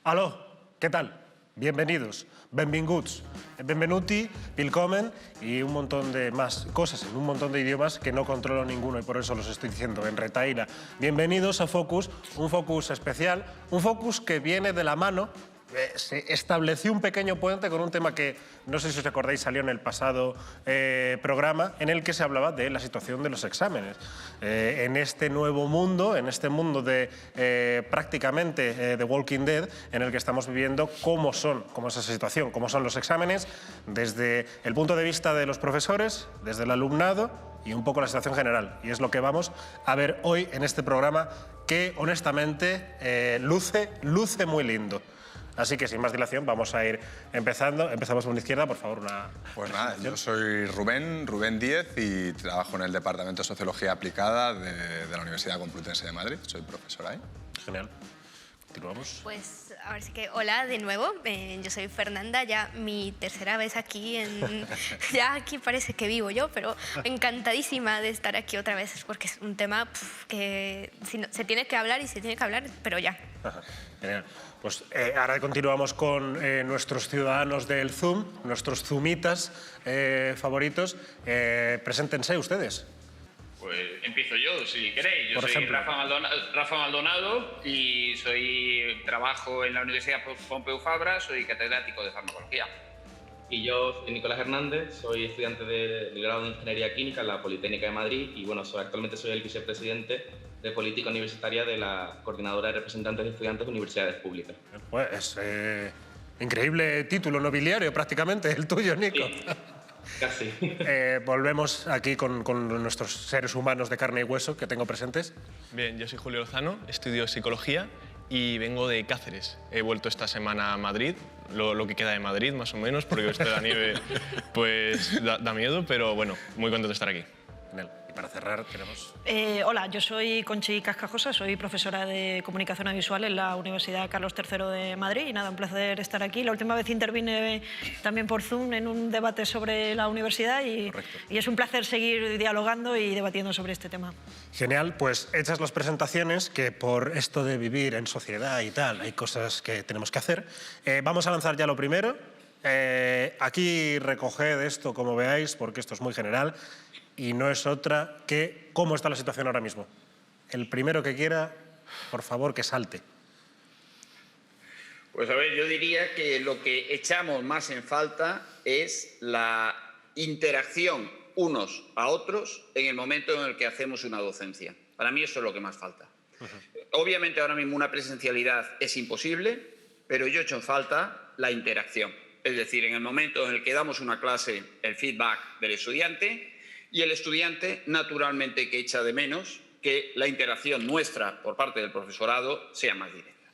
Aló, ¿qué tal? Bienvenidos, benvinguts, benvenuti, willkommen y un montón de más cosas en un montón de idiomas que no controlo ninguno y por eso los estoy diciendo en retaíla. Bienvenidos a Focus, un Focus especial, un Focus que viene de la mano. Se estableció un pequeño puente con un tema que, no sé si os acordáis, salió en el pasado programa, en el que se hablaba de la situación de los exámenes. En este nuevo mundo, en este mundo de prácticamente The Walking Dead, en el que estamos viviendo, cómo es esa situación, cómo son los exámenes, desde el punto de vista de los profesores, desde el alumnado y un poco la situación general. Y es lo que vamos a ver hoy en este programa, que honestamente luce muy lindo. Así que sin más dilación vamos a ir empezando. Empezamos por la izquierda, por favor, una... Pues nada, yo soy Rubén Díez y trabajo en el Departamento de Sociología Aplicada de la Universidad Complutense de Madrid. Soy profesor ahí. Genial. Continuamos. Pues ahora sí que hola de nuevo, yo soy Fernanda, ya mi tercera vez aquí, ya aquí parece que vivo yo, pero encantadísima de estar aquí otra vez porque es un tema que se tiene que hablar y se tiene que hablar, pero ya. Ajá, genial. Pues ahora continuamos con nuestros ciudadanos del Zoom, nuestros zoomitas favoritos. Preséntense ustedes. Pues empiezo yo, si queréis. Yo Por soy ejemplo. Rafa Maldonado y trabajo en la Universidad Pompeu Fabra, soy catedrático de farmacología. Y yo soy Nicolás Hernández, soy estudiante del grado de Ingeniería Química en la Politécnica de Madrid y bueno, actualmente soy el vicepresidente de Política Universitaria de la Coordinadora de Representantes de Estudiantes de Universidades Públicas. Pues increíble título nobiliario prácticamente, el tuyo, Nico. Sí. Casi. Volvemos aquí con nuestros seres humanos de carne y hueso que tengo presentes. Bien, yo soy Julio Lozano, estudio Psicología y vengo de Cáceres. He vuelto esta semana a Madrid, lo que queda de Madrid más o menos, porque esto de la nieve pues da miedo, pero bueno, muy contento de estar aquí. Y para cerrar tenemos... Hola, yo soy Conchi Cascajosa, soy profesora de Comunicación Audiovisual en la Universidad Carlos III de Madrid y nada, un placer estar aquí. La última vez intervine también por Zoom en un debate sobre la universidad y es un placer seguir dialogando y debatiendo sobre este tema. Genial, pues hechas las presentaciones, que por esto de vivir en sociedad y tal, hay cosas que tenemos que hacer. Vamos a lanzar ya lo primero. Aquí recoged esto como veáis, porque esto es muy general. Y no es otra que cómo está la situación ahora mismo. El primero que quiera, por favor, que salte. Pues a ver, yo diría que lo que echamos más en falta es la interacción unos a otros en el momento en el que hacemos una docencia. Para mí eso es lo que más falta. Obviamente ahora mismo una presencialidad es imposible, pero yo echo en falta la interacción. Es decir, en el momento en el que damos una clase, el feedback del estudiante, y el estudiante, naturalmente, que echa de menos que la interacción nuestra por parte del profesorado sea más directa.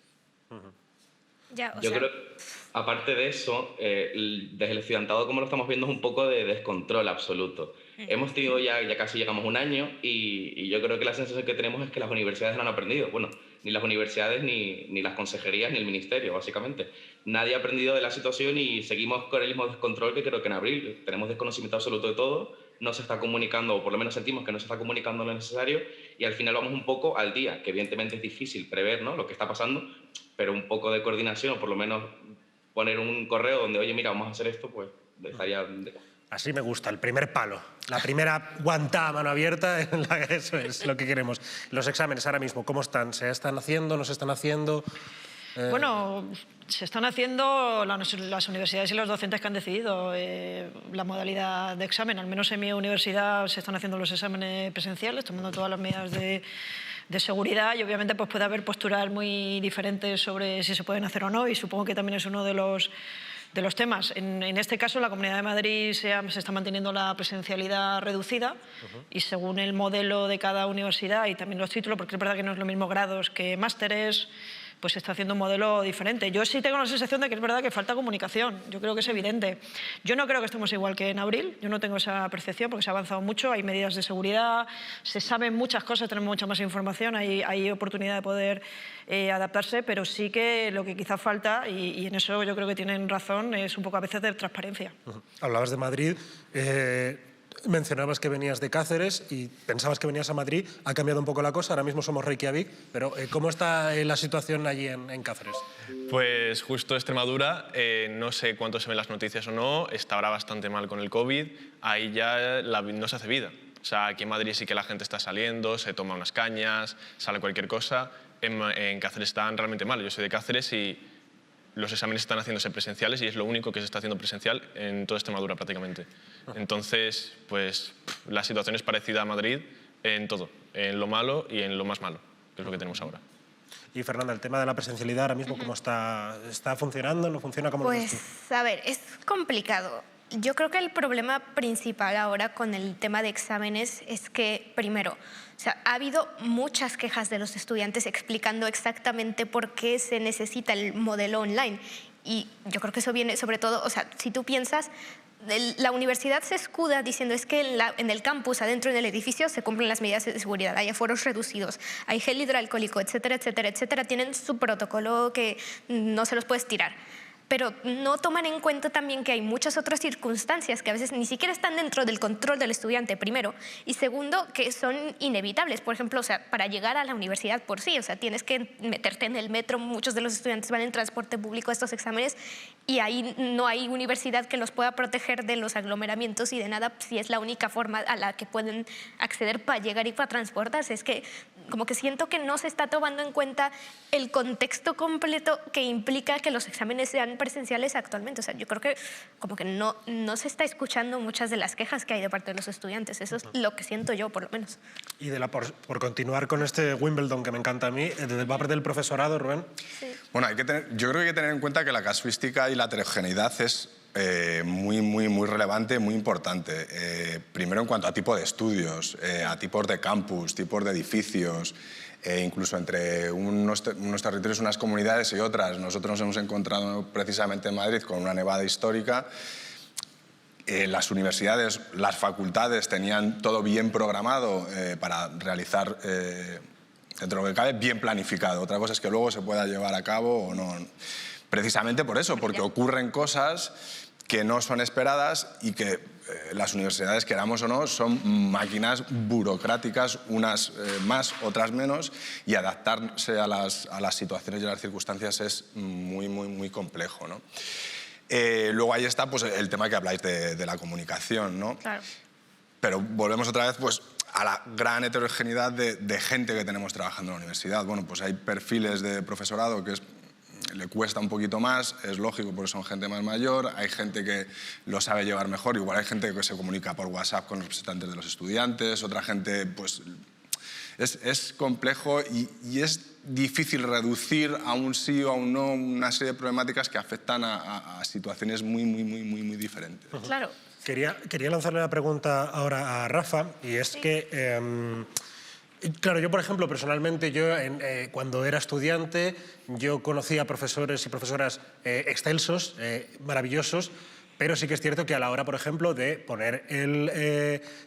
Yo creo que, aparte de eso, desde el estudiantado, como lo estamos viendo, es un poco de descontrol absoluto. Hemos tenido ya casi llegamos un año y yo creo que la sensación que tenemos es que las universidades no han aprendido. Bueno, ni las universidades, ni las consejerías, ni el ministerio, básicamente. Nadie ha aprendido de la situación y seguimos con el mismo descontrol que creo que en abril. Tenemos desconocimiento absoluto de todo, no se está comunicando, o por lo menos sentimos que no se está comunicando lo necesario y al final vamos un poco al día, que evidentemente es difícil prever, ¿no?, lo que está pasando, pero un poco de coordinación o por lo menos poner un correo donde, oye, mira, vamos a hacer esto, pues estaría... Así me gusta, el primer palo, la primera guantá a mano abierta, eso es lo que queremos. Los exámenes ahora mismo, ¿cómo están? ¿Se están haciendo? ¿No se están haciendo? Bueno, se están haciendo las universidades y los docentes que han decidido la modalidad de examen. Al menos en mi universidad se están haciendo los exámenes presenciales, tomando todas las medidas de seguridad y obviamente pues puede haber posturas muy diferentes sobre si se pueden hacer o no y supongo que también es uno de los temas. En este caso, la Comunidad de Madrid se está manteniendo la presencialidad reducida y según el modelo de cada universidad y también los títulos, porque es verdad que no es lo mismo grados que másteres, pues se está haciendo un modelo diferente. Yo sí tengo la sensación de que es verdad que falta comunicación, yo creo que es evidente. Yo no creo que estemos igual que en abril, yo no tengo esa percepción porque se ha avanzado mucho, hay medidas de seguridad, se saben muchas cosas, tenemos mucha más información, hay oportunidad de poder adaptarse, pero sí que lo que quizá falta, y en eso yo creo que tienen razón, es un poco a veces de transparencia. Hablabas de Madrid. mencionabas que venías de Cáceres y pensabas que venías a Madrid. Ha cambiado un poco la cosa, ahora mismo somos Reykjavik, pero ¿cómo está la situación allí en Cáceres? Pues justo Extremadura, no sé cuánto se ven las noticias o no, está ahora bastante mal con el COVID, ahí ya no se hace vida. O sea, aquí en Madrid sí que la gente está saliendo, se toma unas cañas, sale cualquier cosa. En Cáceres están realmente mal. Yo soy de Cáceres y los exámenes están haciéndose presenciales y es lo único que se está haciendo presencial en toda Extremadura prácticamente. Entonces, pues la situación es parecida a Madrid en todo, en lo malo y en lo más malo, que es lo que tenemos ahora. Y Fernanda, el tema de la presencialidad ahora mismo, ¿cómo está funcionando? ¿No funciona como lo ves tú? Pues, a ver, es complicado. Yo creo que el problema principal ahora con el tema de exámenes es que, primero, o sea, ha habido muchas quejas de los estudiantes explicando exactamente por qué se necesita el modelo online. Y yo creo que eso viene sobre todo, o sea, si tú piensas, la universidad se escuda diciendo es que en el campus, adentro del edificio, se cumplen las medidas de seguridad, hay aforos reducidos, hay gel hidroalcohólico, etcétera, etcétera, etcétera. Tienen su protocolo que no se los puedes tirar. Pero no toman en cuenta también que hay muchas otras circunstancias que a veces ni siquiera están dentro del control del estudiante, primero, y segundo, que son inevitables. Por ejemplo, o sea, para llegar a la universidad por sí, o sea, tienes que meterte en el metro, muchos de los estudiantes van en transporte público a estos exámenes y ahí no hay universidad que los pueda proteger de los aglomeramientos y de nada, si es la única forma a la que pueden acceder para llegar y para transportarse. Es que como que siento que no se está tomando en cuenta el contexto completo que implica que los exámenes sean presenciales actualmente. O sea, yo creo que como que no se está escuchando muchas de las quejas que hay de parte de los estudiantes. Eso es lo que siento yo, por lo menos. Y por continuar con este Wimbledon que me encanta a mí, ¿va a perder el profesorado, Rubén? Sí. Bueno, yo creo que hay que tener en cuenta que la casuística y la heterogeneidad es muy relevante, muy importante. Primero en cuanto a tipo de estudios, a tipos de campus, tipos de edificios, incluso entre unos territorios, unas comunidades y otras. Nosotros nos hemos encontrado precisamente en Madrid con una nevada histórica. Las universidades, las facultades tenían todo bien programado para realizar, dentro de lo que cabe, bien planificado. Otra cosa es que luego se pueda llevar a cabo o no. Precisamente por eso, porque ocurren cosas que no son esperadas y que las universidades, queramos o no, son máquinas burocráticas, unas más, otras menos, y adaptarse a las situaciones y a las circunstancias es muy complejo, ¿no? Luego ahí está pues, el tema que habláis de la comunicación, ¿no? Claro. Pero volvemos otra vez pues, a la gran heterogeneidad de gente que tenemos trabajando en la universidad. Bueno, pues hay perfiles de profesorado que le cuesta un poquito más, es lógico porque son gente más mayor, hay gente que lo sabe llevar mejor, igual hay gente que se comunica por WhatsApp con los representantes de los estudiantes, otra gente pues es complejo y es difícil reducir a un sí o a un no una serie de problemáticas que afectan a situaciones muy diferentes. Claro. Quería lanzarle la pregunta ahora a Rafa, y es que... Claro, yo, por ejemplo, personalmente, cuando era estudiante, yo conocía profesores y profesoras excelsos, maravillosos, pero sí que es cierto que a la hora, por ejemplo, de poner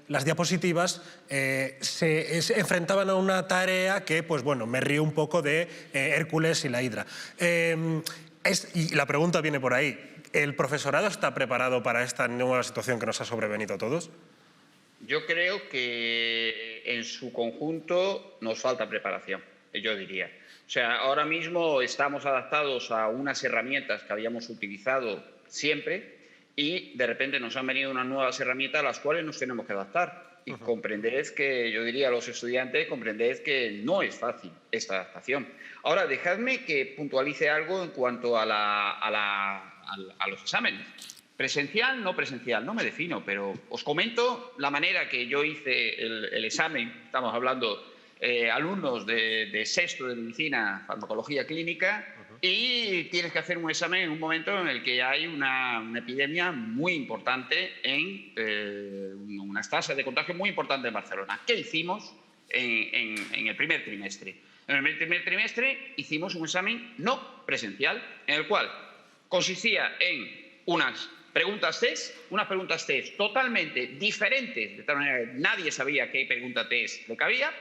las diapositivas, se enfrentaban a una tarea que, pues bueno, me río un poco de Hércules y la Hidra. Y la pregunta viene por ahí. ¿El profesorado está preparado para esta nueva situación que nos ha sobrevenido a todos? Yo creo que en su conjunto nos falta preparación, yo diría. O sea, ahora mismo estamos adaptados a unas herramientas que habíamos utilizado siempre y de repente nos han venido unas nuevas herramientas a las cuales nos tenemos que adaptar. Y comprended que, yo diría a los estudiantes, comprended que no es fácil esta adaptación. Ahora, dejadme que puntualice algo en cuanto a los exámenes. Presencial, no presencial, no me defino, pero os comento la manera que yo hice el examen. Estamos hablando alumnos de sexto de medicina, farmacología clínica, y tienes que hacer un examen en un momento en el que hay una epidemia muy importante, unas tasas de contagio muy importantes en Barcelona. ¿Qué hicimos en el primer trimestre? En el primer trimestre hicimos un examen no presencial, en el cual consistía en unas preguntas test totalmente diferentes, de tal manera que nadie sabía qué pregunta test le cabía.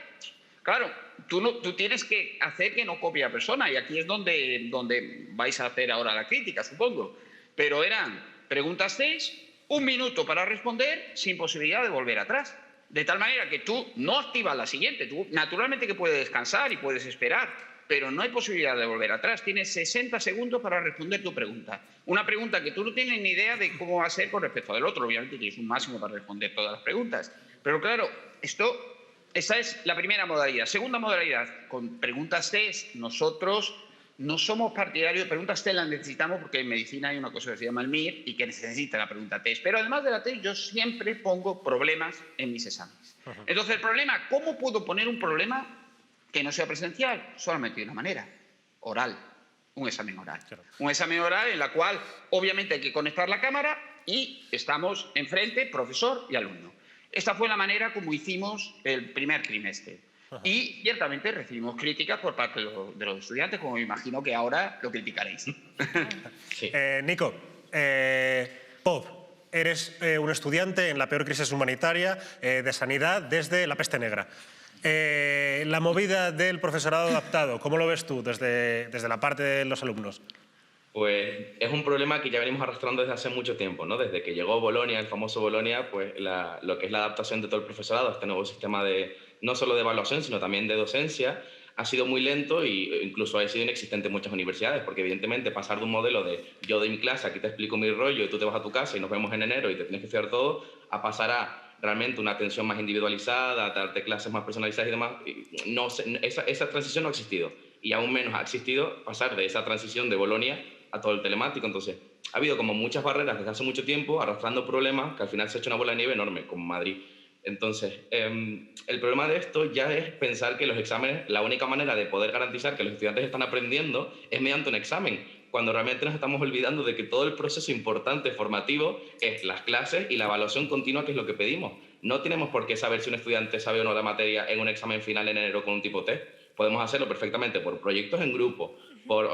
Claro, tú tienes que hacer que no copie a persona, y aquí es donde vais a hacer ahora la crítica, supongo. Pero eran preguntas test 1 minuto para responder sin posibilidad de volver atrás. De tal manera que tú no activas la siguiente. Tú, naturalmente que puedes descansar y puedes esperar, pero no hay posibilidad de volver atrás. Tienes 60 segundos para responder tu pregunta. Una pregunta que tú no tienes ni idea de cómo va a ser con respecto del otro. Obviamente tienes un máximo para responder todas las preguntas. Pero claro, esa es la primera modalidad. Segunda modalidad, con preguntas test, nosotros no somos partidarios de preguntas test, las necesitamos porque en medicina hay una cosa que se llama el MIR y que necesita la pregunta test. Pero además de la test, yo siempre pongo problemas en mis exámenes. Entonces, el problema, ¿cómo puedo poner un problema que no sea presencial? Solamente de una manera, oral, un examen oral. Claro. Un examen oral en la cual obviamente hay que conectar la cámara y estamos enfrente, profesor y alumno. Esta fue la manera como hicimos el primer trimestre. Y ciertamente recibimos críticas por parte de los estudiantes, como me imagino que ahora lo criticaréis. Sí. Nico, Pop, eres un estudiante en la peor crisis humanitaria de sanidad desde la peste negra. La movida del profesorado adaptado, ¿cómo lo ves tú desde la parte de los alumnos? Pues es un problema que ya venimos arrastrando desde hace mucho tiempo, ¿no? Desde que llegó Bolonia, el famoso Bolonia, pues lo que es la adaptación de todo el profesorado a este nuevo sistema no solo de evaluación, sino también de docencia, ha sido muy lento e incluso ha sido inexistente en muchas universidades, porque evidentemente pasar de un modelo de yo doy mi clase, aquí te explico mi rollo y tú te vas a tu casa y nos vemos en enero y te tienes que estudiar todo, a pasar a realmente una atención más individualizada, a darte clases más personalizadas y demás, esa transición no ha existido. Y aún menos ha existido pasar de esa transición de Bolonia a todo el telemático. Entonces, ha habido como muchas barreras desde hace mucho tiempo, arrastrando problemas que al final se ha hecho una bola de nieve enorme, como Madrid. Entonces, el problema de esto ya es pensar que los exámenes, la única manera de poder garantizar que los estudiantes están aprendiendo es mediante un examen, cuando realmente nos estamos olvidando de que todo el proceso importante formativo es las clases y la evaluación continua, que es lo que pedimos. No tenemos por qué saber si un estudiante sabe o no la materia en un examen final en enero con un tipo test. Podemos hacerlo perfectamente por proyectos en grupo, por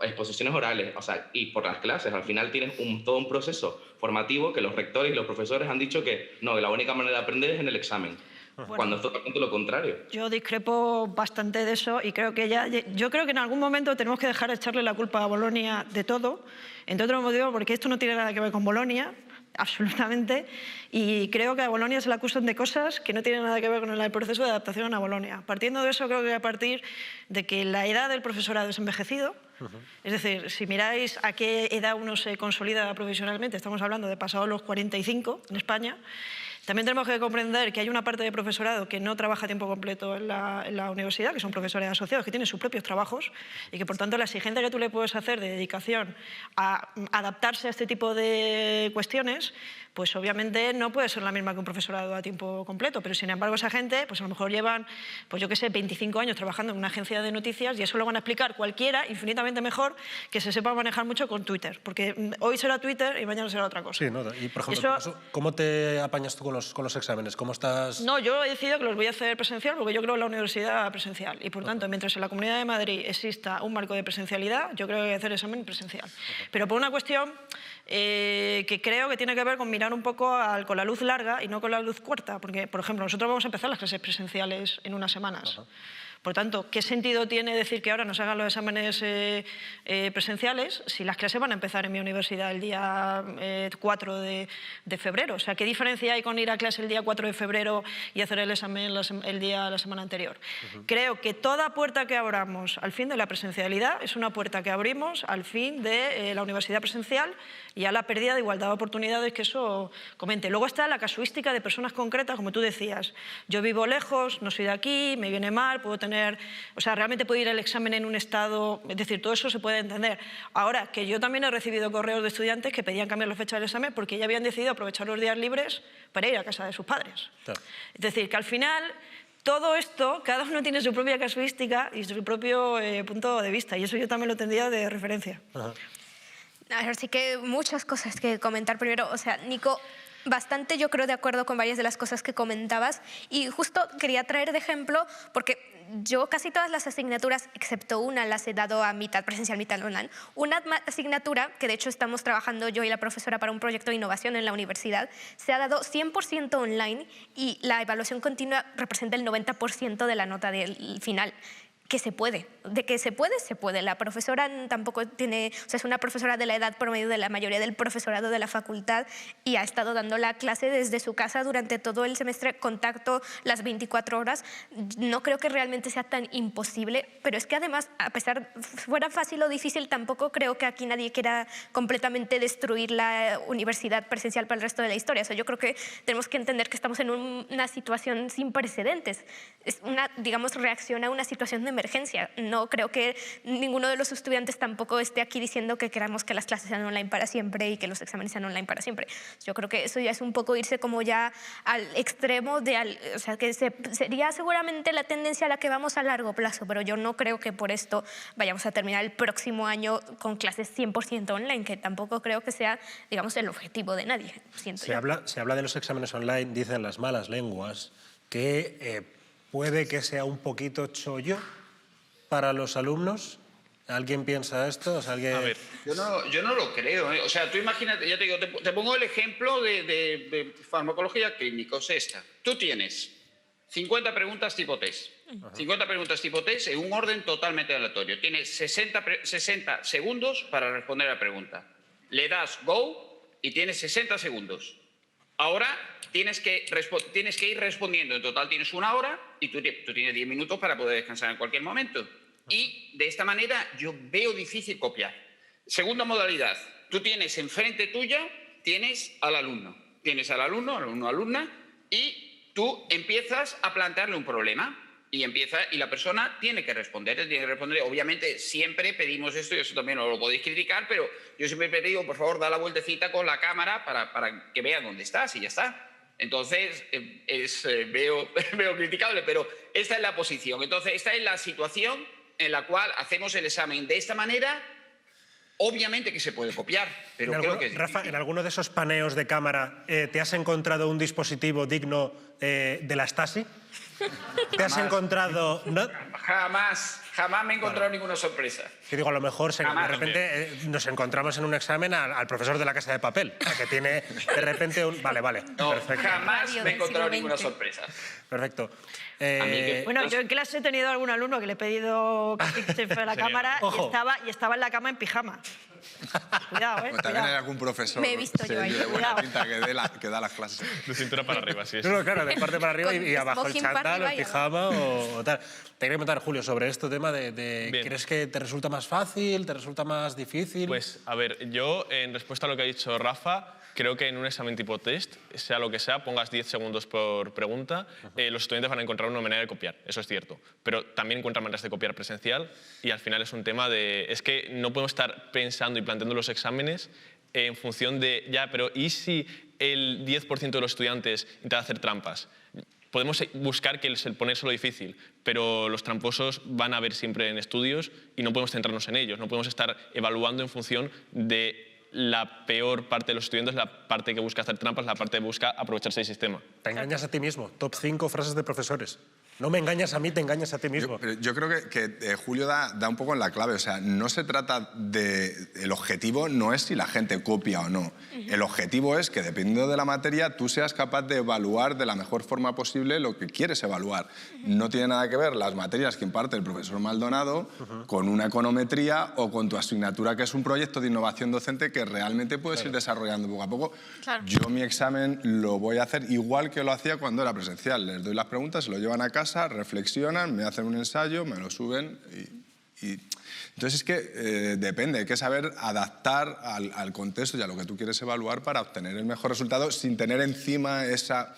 exposiciones orales, y por las clases. Al final tienes todo un proceso formativo que los rectores y los profesores han dicho que no, que la única manera de aprender es en el examen. Bueno, cuando es totalmente lo contrario. Yo discrepo bastante de eso y creo que yo creo que en algún momento tenemos que dejar de echarle la culpa a Bolonia de todo, entre otros motivos porque esto no tiene nada que ver con Bolonia, absolutamente, y creo que a Bolonia se le acusan de cosas que no tienen nada que ver con el proceso de adaptación a Bolonia. Partiendo de eso, creo que a partir de que la edad del profesorado es envejecido, es decir, si miráis a qué edad uno se consolida profesionalmente, estamos hablando de pasados los 45 en España. También tenemos que comprender que hay una parte de profesorado que no trabaja a tiempo completo en la universidad, que son profesores asociados, que tienen sus propios trabajos y que, por tanto, la exigencia que tú le puedes hacer de dedicación a adaptarse a este tipo de cuestiones, pues obviamente no puede ser la misma que un profesorado a tiempo completo, pero sin embargo esa gente, pues a lo mejor llevan, pues yo qué sé, 25 años trabajando en una agencia de noticias y eso lo van a explicar cualquiera infinitamente mejor que se sepa manejar mucho con Twitter, porque hoy será Twitter y mañana será otra cosa. Sí, ¿no? Y por ejemplo, ¿cómo te apañas tú con los exámenes? ¿Cómo estás? No, yo he decidido que los voy a hacer presencial porque yo creo en la universidad presencial y por tanto, mientras en la Comunidad de Madrid exista un marco de presencialidad, yo creo que hay que hacer examen presencial. Pero por una cuestión que creo que tiene que ver con mirar un poco con la luz larga y no con la luz corta, porque, por ejemplo, nosotros vamos a empezar las clases presenciales en unas semanas. Por tanto, ¿qué sentido tiene decir que ahora nos hagan los exámenes presenciales si las clases van a empezar en mi universidad el día 4 de febrero? O sea, ¿qué diferencia hay con ir a clase el día 4 de febrero y hacer el examen la semana anterior? Creo que toda puerta que abramos al fin de la presencialidad es una puerta que abrimos al fin de la universidad presencial y a la pérdida de igualdad de oportunidades que eso comente. Luego está la casuística de personas concretas, como tú decías. Yo vivo lejos, no soy de aquí, me viene mal, puedo tener... O sea, realmente puedo ir al examen en un estado... Es decir, todo eso se puede entender. Ahora, que yo también he recibido correos de estudiantes que pedían cambiar la fecha del examen porque ya habían decidido aprovechar los días libres para ir a casa de sus padres. Claro. Es decir, que al final... Todo esto, cada uno tiene su propia casuística y su propio punto de vista, y eso yo también lo tendría de referencia. A ver, sí que muchas cosas que comentar. Primero, o sea, Nico, bastante yo creo de acuerdo con varias de las cosas que comentabas y justo quería traer de ejemplo porque yo casi todas las asignaturas, excepto una, las he dado a mitad presencial, mitad online. Una asignatura, que de hecho estamos trabajando yo y la profesora para un proyecto de innovación en la universidad, se ha dado 100% online y la evaluación continua representa el 90% de la nota del final. que se puede. De que se puede, se puede. La profesora tampoco tiene... O sea, es una profesora de la edad promedio de la mayoría del profesorado de la facultad y ha estado dando la clase desde su casa durante todo el semestre, contacto las 24 horas. No creo que realmente sea tan imposible, pero es que además, a pesar fuera fácil o difícil, tampoco creo que aquí nadie quiera completamente destruir la universidad presencial para el resto de la historia. O sea, yo creo que tenemos que entender que estamos en una situación sin precedentes. Es una, digamos, reacción a una situación de emergencia. No creo que ninguno de los estudiantes tampoco esté aquí diciendo que queramos que las clases sean online para siempre y que los exámenes sean online para siempre. Yo creo que eso ya es un poco irse como ya al extremo de... o sea, que sería seguramente la tendencia a la que vamos a largo plazo, pero yo no creo que por esto vayamos a terminar el próximo año con clases 100% online, que tampoco creo que sea, digamos, el objetivo de nadie. Se habla de los exámenes online, dicen las malas lenguas, que puede que sea un poquito chollo para los alumnos. ¿Alguien piensa esto? O sea, ¿alguien... A ver. Yo no lo creo. O sea, tú imagínate, ya te digo, te pongo el ejemplo de farmacología clínica, o sea, esta. Tú tienes 50 preguntas tipo test. 50 preguntas tipo test en un orden totalmente aleatorio. Tienes 60 segundos para responder a la pregunta. Le das go y tienes 60 segundos. Ahora tienes que ir respondiendo. En total tienes 1 hora y tú tienes 10 minutos para poder descansar en cualquier momento. Y de esta manera yo veo difícil copiar. Segunda modalidad. Tú tienes enfrente tuya, tienes al alumno. Tienes al alumno, alumna, y tú empiezas a plantearle un problema. Y la persona tiene que responder. Obviamente siempre pedimos esto, y eso también lo podéis criticar, pero yo siempre he pedido, por favor, da la vueltecita con la cámara para que vean dónde estás y ya está. Entonces, veo criticable, pero esta es la posición. Entonces, esta es la situación en la cual hacemos el examen de esta manera. Obviamente que se puede copiar, pero creo que es Rafa, difícil. ¿en alguno de esos paneos de cámara te has encontrado un dispositivo digno de la Stasi? ¿Te has encontrado...? ¿No? Jamás me he encontrado ninguna sorpresa. Que digo, a lo mejor de Jamás. repente nos encontramos en un examen al profesor de la Casa de Papel, que tiene de repente un... Vale, No, perfecto. jamás me he encontrado ninguna sorpresa. Perfecto. Bueno, yo en clase he tenido algún alumno que le he pedido que se fuera a la cámara y estaba en la cama en pijama. Cuidado, Pues también hay algún profesor Me he visto yo ahí. de buena pinta que da las clases. De cintura para arriba, sí. No, claro, de parte para arriba y abajo el smoking para chándal o el arriba y pijama o tal. Te quería preguntar, Julio, sobre este tema de Bien. ¿crees que te resulta más fácil, te resulta más difícil? Pues, a ver, yo, en respuesta a lo que ha dicho Rafa, creo que en un examen tipo test, sea lo que sea, pongas 10 segundos por pregunta, los estudiantes van a encontrar una manera de copiar, eso es cierto. Pero también encuentran maneras de copiar presencial y al final es un tema de... Es que no podemos estar pensando y planteando los exámenes en función de... Ya, pero ¿y si el 10% de los estudiantes intenta hacer trampas? Podemos buscar que el ponérselo difícil, pero los tramposos van a ver siempre en estudios y no podemos centrarnos en ellos. No podemos estar evaluando en función de la peor parte de los estudiantes, la parte que busca hacer trampas, la parte que busca aprovecharse del sistema. Te engañas a ti mismo. Top 5 frases de profesores. No me engañas a mí, te engañas a ti mismo. Yo creo que Julio da un poco en la clave. O sea, no se trata de... El objetivo no es si la gente copia o no. El objetivo es que, dependiendo de la materia, tú seas capaz de evaluar de la mejor forma posible lo que quieres evaluar. No tiene nada que ver las materias que imparte el profesor Maldonado con una econometría o con tu asignatura, que es un proyecto de innovación docente que realmente puedes ir desarrollando poco a poco. Claro. Yo mi examen lo voy a hacer igual que lo hacía cuando era presencial. Les doy las preguntas, se lo llevan a casa, reflexionan, me hacen un ensayo, me lo suben y... Entonces es que depende, hay que saber adaptar al contexto y a lo que tú quieres evaluar para obtener el mejor resultado sin tener encima esa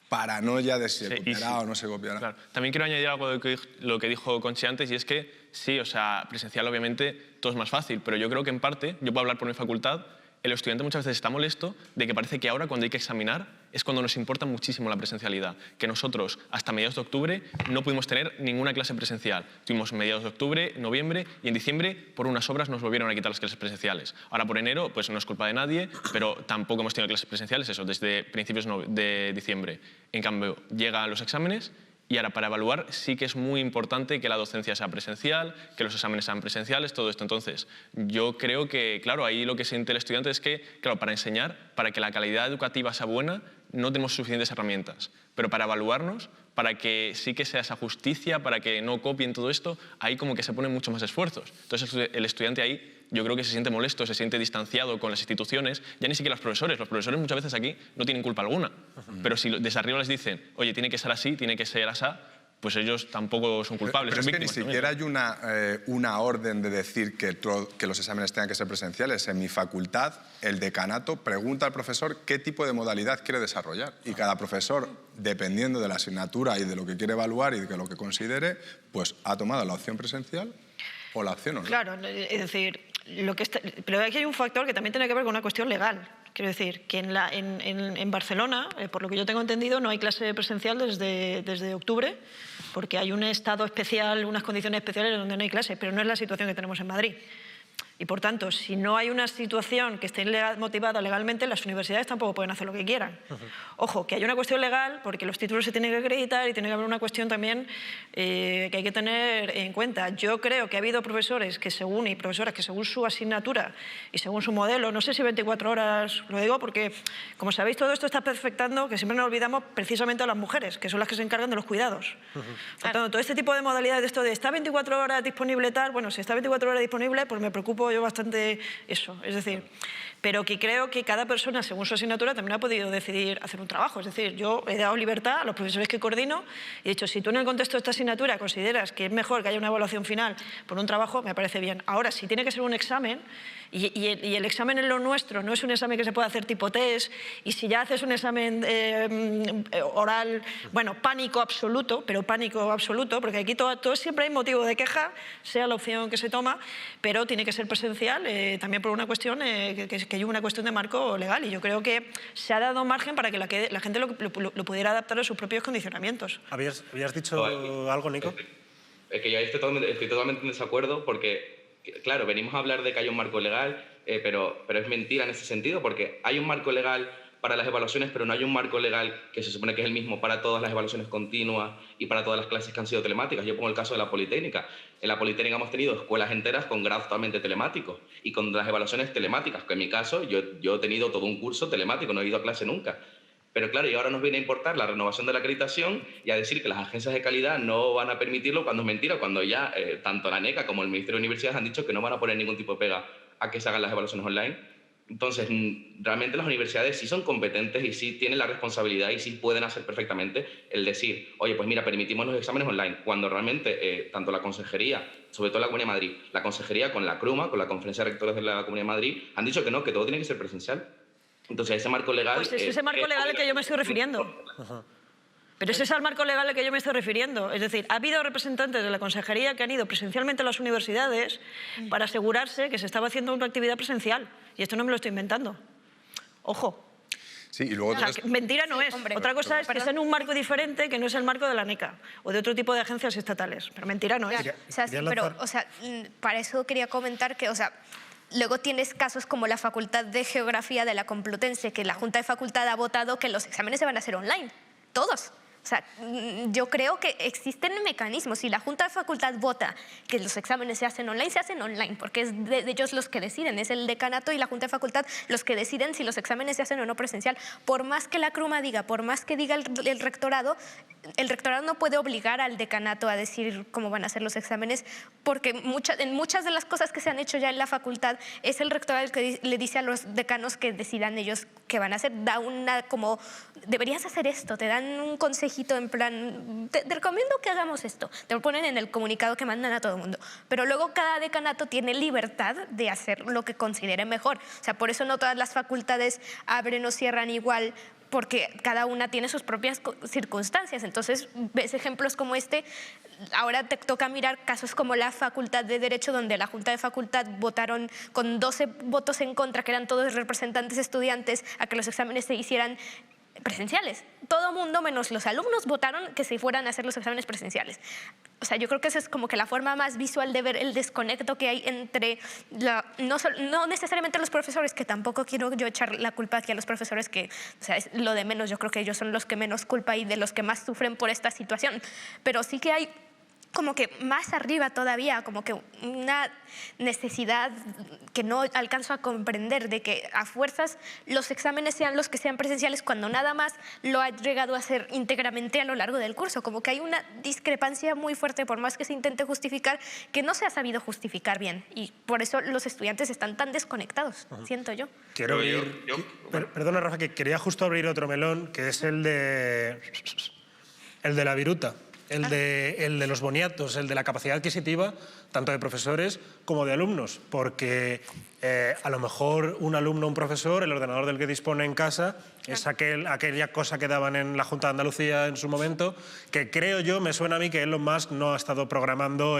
paranoia de si se copiará o no se copiará. Claro. También quiero añadir algo de lo que dijo Conchi antes, y es que sí, o sea, presencial obviamente todo es más fácil, pero yo creo que en parte, yo puedo hablar por mi facultad, el estudiante muchas veces está molesto de que parece que ahora cuando hay que examinar es cuando nos importa muchísimo la presencialidad, que nosotros hasta mediados de octubre no pudimos tener ninguna clase presencial. Tuvimos mediados de octubre, noviembre y en diciembre por unas obras nos volvieron a quitar las clases presenciales. Ahora por enero pues no es culpa de nadie, pero tampoco hemos tenido clases presenciales, eso, desde principios de diciembre. En cambio, llegan los exámenes y ahora para evaluar sí que es muy importante que la docencia sea presencial, que los exámenes sean presenciales, todo esto. Entonces, yo creo que, claro, ahí lo que siente el estudiante es que, claro, para enseñar, para que la calidad educativa sea buena, no tenemos suficientes herramientas. Pero para evaluarnos, para que sí que sea esa justicia, para que no copien todo esto, ahí como que se ponen mucho más esfuerzos. Entonces el estudiante ahí yo creo que se siente molesto, se siente distanciado con las instituciones, ya ni siquiera los profesores muchas veces aquí no tienen culpa alguna, pero si desde arriba les dicen, oye, tiene que ser así, tiene que ser así, pues ellos tampoco son culpables. Pero son es que ni víctimas siquiera hay una orden de decir que los exámenes tengan que ser presenciales. En mi facultad, el decanato pregunta al profesor qué tipo de modalidad quiere desarrollar. Y cada profesor, dependiendo de la asignatura y de lo que quiere evaluar y de lo que considere, pues ha tomado la opción presencial o la opción online. Claro, es decir, pero aquí hay un factor que también tiene que ver con una cuestión legal. Quiero decir, que en Barcelona, por lo que yo tengo entendido, no hay clase presencial desde octubre, porque hay un estado especial, unas condiciones especiales donde no hay clase, pero no es la situación que tenemos en Madrid. Y, por tanto, si no hay una situación que esté motivada legalmente, las universidades tampoco pueden hacer lo que quieran. Ojo, que hay una cuestión legal, porque los títulos se tienen que acreditar y tiene que haber una cuestión también que hay que tener en cuenta. Yo creo que ha habido profesores y profesoras que según su asignatura y según su modelo, no sé si 24 horas, lo digo porque, como sabéis, todo esto está perfectando, que siempre nos olvidamos precisamente a las mujeres, que son las que se encargan de los cuidados. Por tanto, todo este tipo de modalidades, esto de ¿está 24 horas disponible tal? Bueno, si está 24 horas disponible, pues me preocupo yo bastante eso, es decir, pero que creo que cada persona, según su asignatura, también ha podido decidir hacer un trabajo. Es decir, yo he dado libertad a los profesores que coordino y he dicho, si tú en el contexto de esta asignatura consideras que es mejor que haya una evaluación final por un trabajo, me parece bien. Ahora, si tiene que ser un examen, y el examen en lo nuestro no es un examen que se pueda hacer tipo test, y si ya haces un examen oral, bueno, pánico absoluto, porque aquí todo siempre hay motivo de queja, sea la opción que se toma, pero tiene que ser presencial, también por una cuestión que hay una cuestión de marco legal, y yo creo que se ha dado margen para que la gente lo pudiera adaptar a sus propios condicionamientos. ¿Habías dicho algo, Nico? Es que yo estoy totalmente en desacuerdo porque, claro, venimos a hablar de que hay un marco legal, pero es mentira en ese sentido, porque hay un marco legal para las evaluaciones, pero no hay un marco legal que se supone que es el mismo para todas las evaluaciones continuas y para todas las clases que han sido telemáticas. Yo pongo el caso de la Politécnica. En la Politécnica hemos tenido escuelas enteras con grados totalmente telemáticos y con las evaluaciones telemáticas, que en mi caso yo he tenido todo un curso telemático, no he ido a clase nunca. Pero claro, y ahora nos viene a importar la renovación de la acreditación y a decir que las agencias de calidad no van a permitirlo cuando es mentira, cuando ya tanto la NECA como el Ministerio de Universidades han dicho que no van a poner ningún tipo de pega a que se hagan las evaluaciones online. Entonces, realmente las universidades sí son competentes y sí tienen la responsabilidad y sí pueden hacer perfectamente el decir, oye, pues mira, permitimos los exámenes online, cuando realmente tanto la Consejería, sobre todo la Comunidad de Madrid, la Consejería con la CRUMA, con la Conferencia de Rectores de la Comunidad de Madrid, han dicho que no, que todo tiene que ser presencial. Entonces, ese marco legal... Pues es ese marco legal al que yo me estoy refiriendo. Pero ese es el marco legal al que yo me estoy refiriendo. Es decir, ha habido representantes de la Consejería que han ido presencialmente a las universidades para asegurarse que se estaba haciendo una actividad presencial. Y esto no me lo estoy inventando. Ojo. Sí, y luego mentira no es. Hombre, otra cosa es que sea en un marco diferente que no es el marco de la NECA o de otro tipo de agencias estatales. Pero mentira no es. Para eso quería comentar que, luego tienes casos como la Facultad de Geografía de la Complutense, que la Junta de Facultad ha votado que los exámenes se van a hacer online. Todos. Yo creo que existen mecanismos. Si la Junta de Facultad vota que los exámenes se hacen online, porque es de ellos los que deciden, es el decanato y la Junta de Facultad los que deciden si los exámenes se hacen o no presencial. Por más que la CRUMA diga, por más que diga el rectorado no puede obligar al decanato a decir cómo van a ser los exámenes, porque en muchas de las cosas que se han hecho ya en la facultad es el rectorado el que le dice a los decanos que decidan ellos qué van a hacer. Da como, deberías hacer esto, te dan un consejito en plan, te recomiendo que hagamos esto, te lo ponen en el comunicado que mandan a todo el mundo, pero luego cada decanato tiene libertad de hacer lo que considere mejor. Por eso no todas las facultades abren o cierran igual, porque cada una tiene sus propias circunstancias. Entonces, ves ejemplos como este. Ahora te toca mirar casos como la Facultad de Derecho, donde la Junta de Facultad votaron con 12 votos en contra, que eran todos representantes estudiantes, a que los exámenes se hicieran presenciales. Todo mundo, menos los alumnos, votaron que se fueran a hacer los exámenes presenciales. Yo creo que esa es como que la forma más visual de ver el desconecto que hay entre, no necesariamente los profesores, que tampoco quiero yo echar la culpa aquí a los profesores, que es lo de menos. Yo creo que ellos son los que menos culpa y de los que más sufren por esta situación. Pero sí que hay como que más arriba todavía, como que una necesidad que no alcanzo a comprender de que a fuerzas los exámenes sean los que sean presenciales cuando nada más lo ha llegado a ser íntegramente a lo largo del curso. Como que hay una discrepancia muy fuerte, por más que se intente justificar, que no se ha sabido justificar bien, y por eso los estudiantes están tan desconectados, siento yo. Quiero abrir... Perdona, Rafa, que quería justo abrir otro melón, que es el de la viruta. El de los boniatos, el de la capacidad adquisitiva, tanto de profesores como de alumnos, porque a lo mejor un alumno o un profesor, el ordenador del que dispone en casa, es aquella cosa que daban en la Junta de Andalucía en su momento, que creo yo, me suena a mí que Elon Musk no ha estado programando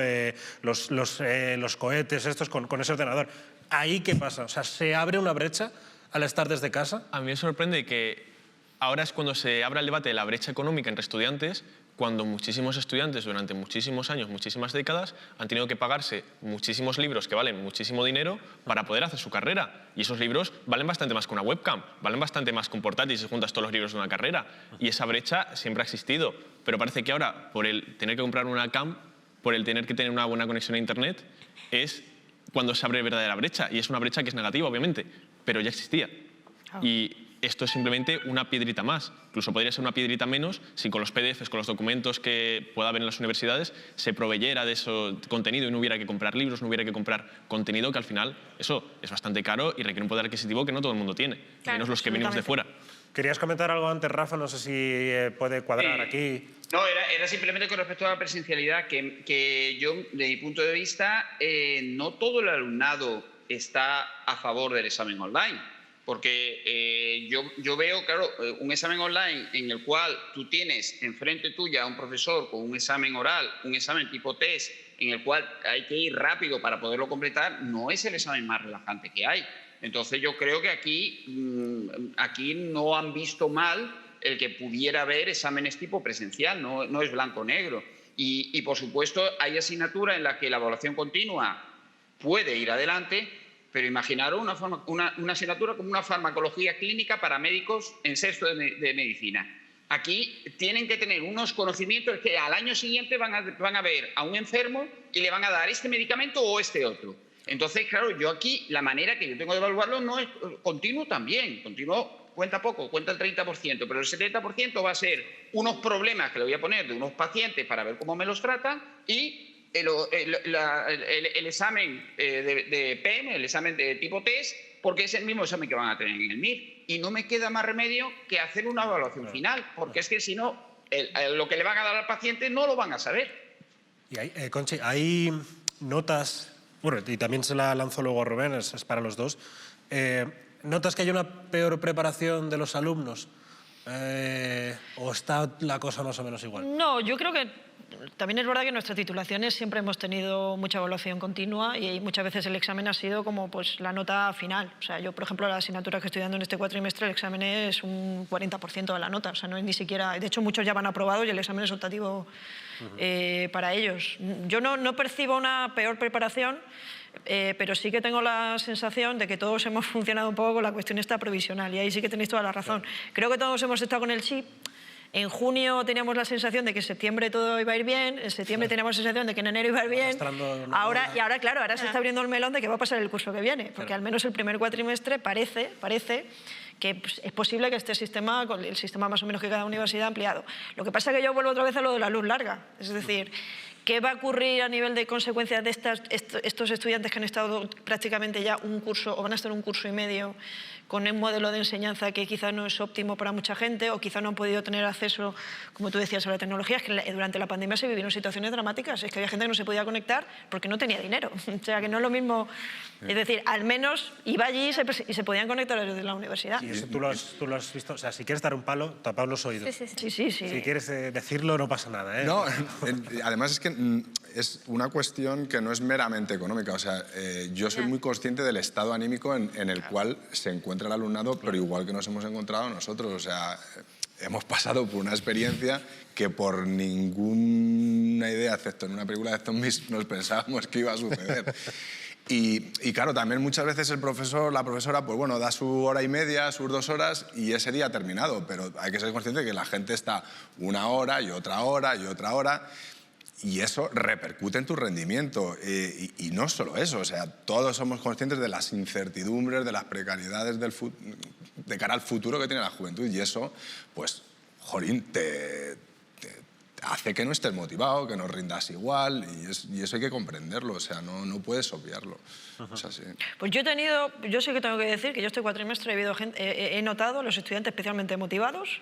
los cohetes estos con ese ordenador. ¿Ahí qué pasa? O sea, ¿se abre una brecha al estar desde casa? A mí me sorprende que ahora es cuando se abra el debate de la brecha económica entre estudiantes, cuando muchísimos estudiantes durante muchísimos años, muchísimas décadas, han tenido que pagarse muchísimos libros que valen muchísimo dinero para poder hacer su carrera. Y esos libros valen bastante más que una webcam, valen bastante más que un portátil si juntas todos los libros de una carrera. Y esa brecha siempre ha existido. Pero parece que ahora, por el tener que comprar una cam, por el tener que tener una buena conexión a Internet, es cuando se abre verdadera brecha. Y es una brecha que es negativa, obviamente, pero ya existía. Y esto es simplemente una piedrita más. Incluso podría ser una piedrita menos si con los PDFs, con los documentos que pueda haber en las universidades, se proveyera de ese contenido y no hubiera que comprar libros, no hubiera que comprar contenido, que al final eso es bastante caro y requiere un poder adquisitivo que no todo el mundo tiene, menos los que venimos de fuera. ¿Querías comentar algo antes, Rafa? No sé si puede cuadrar aquí. No, era simplemente con respecto a la presencialidad, que yo, de mi punto de vista, no todo el alumnado está a favor del examen online. Porque yo veo, claro, un examen online en el cual tú tienes enfrente tuya a un profesor con un examen oral, un examen tipo test, en el cual hay que ir rápido para poderlo completar, no es el examen más relajante que hay. Entonces yo creo que aquí no han visto mal el que pudiera haber exámenes tipo presencial, no es blanco-negro. Y por supuesto hay asignaturas en las que la evaluación continua puede ir adelante, pero imaginaros una asignatura como una farmacología clínica para médicos en sexto de medicina. Aquí tienen que tener unos conocimientos que al año siguiente van a ver a un enfermo y le van a dar este medicamento o este otro. Entonces, claro, yo aquí la manera que yo tengo de evaluarlo no es continuo también. Continuo cuenta poco, cuenta el 30%, pero el 70% va a ser unos problemas que le voy a poner de unos pacientes para ver cómo me los tratan y el examen de PEM, el examen de tipo test, porque es el mismo examen que van a tener en el MIR. Y no me queda más remedio que hacer una evaluación final, porque es que si no, lo que le van a dar al paciente no lo van a saber. Y Conchi, hay notas, bueno, y también se la lanzo luego a Rubén, es para los dos, ¿notas que hay una peor preparación de los alumnos? ¿O está la cosa más o menos igual? No, yo creo que también es verdad que en nuestras titulaciones siempre hemos tenido mucha evaluación continua y muchas veces el examen ha sido como pues, la nota final. O sea, yo, por ejemplo, la asignatura que estoy dando en este cuatrimestre, el examen es un 40% de la nota. O sea, no es ni siquiera... De hecho, muchos ya van aprobados y el examen es optativo para ellos. Yo no percibo una peor preparación, pero sí que tengo la sensación de que todos hemos funcionado un poco con la cuestión esta provisional, y ahí sí que tenéis toda la razón. Creo que todos hemos estado con el chip. En junio teníamos la sensación de que en septiembre todo iba a ir bien, en septiembre teníamos la sensación de que en enero iba a ir bien. Ahora se está abriendo el melón de qué va a pasar el curso que viene, porque al menos el primer cuatrimestre parece que pues, es posible que este sistema, con el sistema más o menos que cada universidad ha ampliado. Lo que pasa es que yo vuelvo otra vez a lo de la luz larga, es decir, ¿qué va a ocurrir a nivel de consecuencias de estos estudiantes que han estado prácticamente ya un curso o van a estar un curso y medio con un modelo de enseñanza que quizá no es óptimo para mucha gente o quizá no han podido tener acceso, como tú decías, a la tecnología? Es que durante la pandemia se vivieron situaciones dramáticas, es que había gente que no se podía conectar porque no tenía dinero, o sea que no es lo mismo, es decir, al menos iba allí y se podían conectar desde la universidad. Y eso tú lo has visto, o sea, si quieres dar un palo, tapad los oídos. Sí. Si quieres decirlo, no pasa nada, ¿eh? No, además es que es una cuestión que no es meramente económica, o sea, yo soy muy consciente del estado anímico en el cual se encuentra el alumnado, pero igual que nos hemos encontrado nosotros, o sea, hemos pasado por una experiencia que por ninguna idea, excepto en una película de zombies, nos pensábamos que iba a suceder. Y claro, también muchas veces el profesor, la profesora, pues bueno, da su hora y media, sus 2 horas y ese día ha terminado, pero hay que ser consciente de que la gente está una hora y otra hora y otra hora. Y eso repercute en tu rendimiento. Y no solo eso, o sea, todos somos conscientes de las incertidumbres, de las precariedades de cara al futuro que tiene la juventud. Y eso, pues, jolín, te hace que no estés motivado, que no rindas igual. Y eso hay que comprenderlo, o sea, no puedes obviarlo. Es así. Pues yo sí que tengo que decir que yo este cuatrimestre he notado a los estudiantes especialmente motivados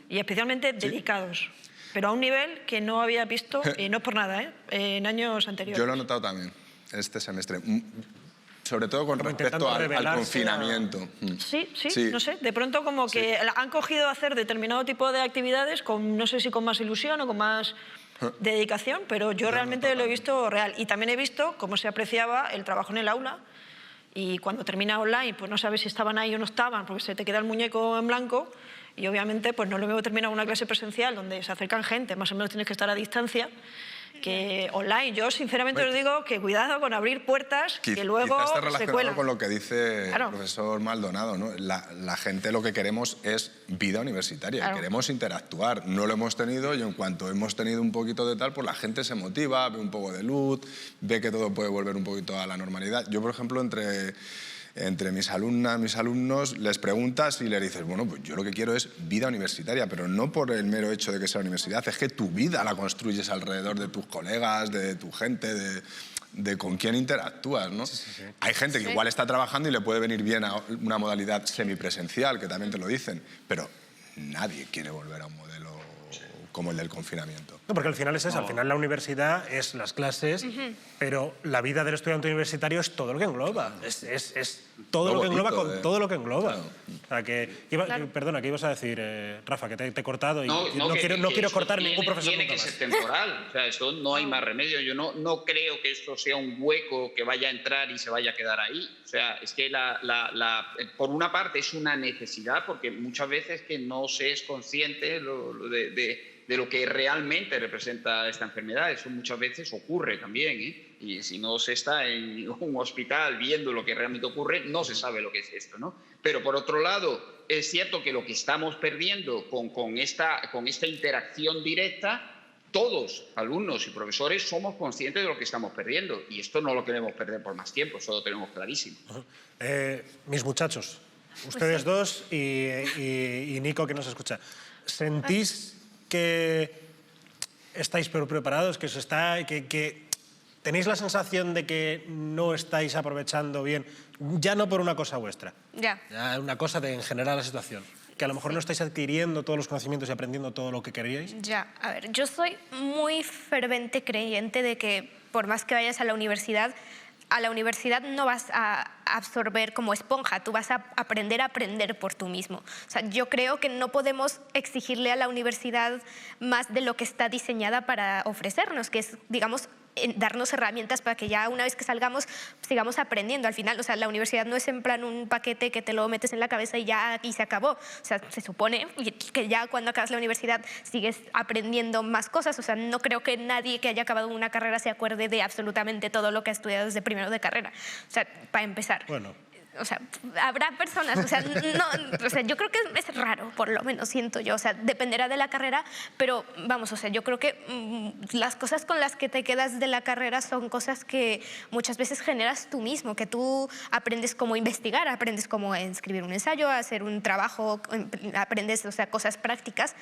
y especialmente dedicados. Pero a un nivel que no había visto, y no es por nada, en años anteriores. Yo lo he notado también este semestre, sobre todo con respecto al confinamiento. Sí, no sé, de pronto como que han cogido a hacer determinado tipo de actividades, no sé si con más ilusión o con más dedicación, pero yo realmente lo he visto real. Y también he visto cómo se apreciaba el trabajo en el aula. Y cuando termina online, pues no sabes si estaban ahí o no estaban, porque se te queda el muñeco en blanco. Y obviamente pues no lo mismo terminar una clase presencial donde se acercan gente, más o menos tienes que estar a distancia, que online. Yo sinceramente os digo que cuidado con abrir puertas que luego quizás está se relacionado cuelan. con lo que dice el profesor Maldonado, ¿no? La gente lo que queremos es vida universitaria, queremos interactuar, no lo hemos tenido y en cuanto hemos tenido un poquito de tal, pues la gente se motiva, ve un poco de luz, ve que todo puede volver un poquito a la normalidad. Yo, por ejemplo, entre mis alumnas, mis alumnos, les preguntas y les dices, bueno, pues yo lo que quiero es vida universitaria, pero no por el mero hecho de que sea universidad, es que tu vida la construyes alrededor de tus colegas, de tu gente, de con quién interactúas, ¿no? Sí. Hay gente que igual está trabajando y le puede venir bien a una modalidad semipresencial, que también te lo dicen, pero nadie quiere volver a un modelo como el del confinamiento. No, porque al final es eso, al final la universidad es las clases, pero la vida del estudiante universitario es todo lo que engloba, es todo lo que engloba con todo lo que engloba. Claro. O sea, perdona, ¿qué ibas a decir, Rafa? Que te he cortado y no quiero cortar ningún profesor. Tiene que ser temporal, o sea, eso no hay más remedio. Yo no creo que esto sea un hueco que vaya a entrar y se vaya a quedar ahí. O sea, es que por una parte es una necesidad, porque muchas veces que no se es consciente de lo que realmente representa esta enfermedad. Eso muchas veces ocurre también, ¿eh? Y si no se está en un hospital viendo lo que realmente ocurre, no se sabe lo que es esto, ¿no? Pero por otro lado, es cierto que lo que estamos perdiendo con esta interacción directa, todos, alumnos y profesores, somos conscientes de lo que estamos perdiendo. Y esto no lo queremos perder por más tiempo, eso lo tenemos clarísimo. Mis muchachos, ustedes dos y Nico, que nos escucha, ¿sentís que estáis preparados, que tenéis la sensación de que no estáis aprovechando bien, ya no por una cosa vuestra, ya una cosa en general la situación, que a lo mejor no estáis adquiriendo todos los conocimientos y aprendiendo todo lo que queríais? Ya, a ver, yo soy muy ferviente creyente de que por más que vayas a la universidad no vas a absorber como esponja, tú vas a aprender por tú mismo. O sea, yo creo que no podemos exigirle a la universidad más de lo que está diseñada para ofrecernos, que es, digamos, darnos herramientas para que ya una vez que salgamos sigamos aprendiendo. Al final, o sea, la universidad no es en plan un paquete que te lo metes en la cabeza y ya aquí se acabó. O sea, se supone que ya cuando acabas la universidad sigues aprendiendo más cosas. O sea, no creo que nadie que haya acabado una carrera se acuerde de absolutamente todo lo que ha estudiado desde primero de carrera. O sea, para empezar. Bueno. O sea, habrá personas, o sea, yo creo que es raro, por lo menos siento yo, o sea, dependerá de la carrera, pero vamos, o sea, yo creo que las cosas con las que te quedas de la carrera son cosas que muchas veces generas tú mismo, que tú aprendes cómo investigar, aprendes cómo escribir un ensayo, hacer un trabajo, aprendes, o sea, cosas prácticas,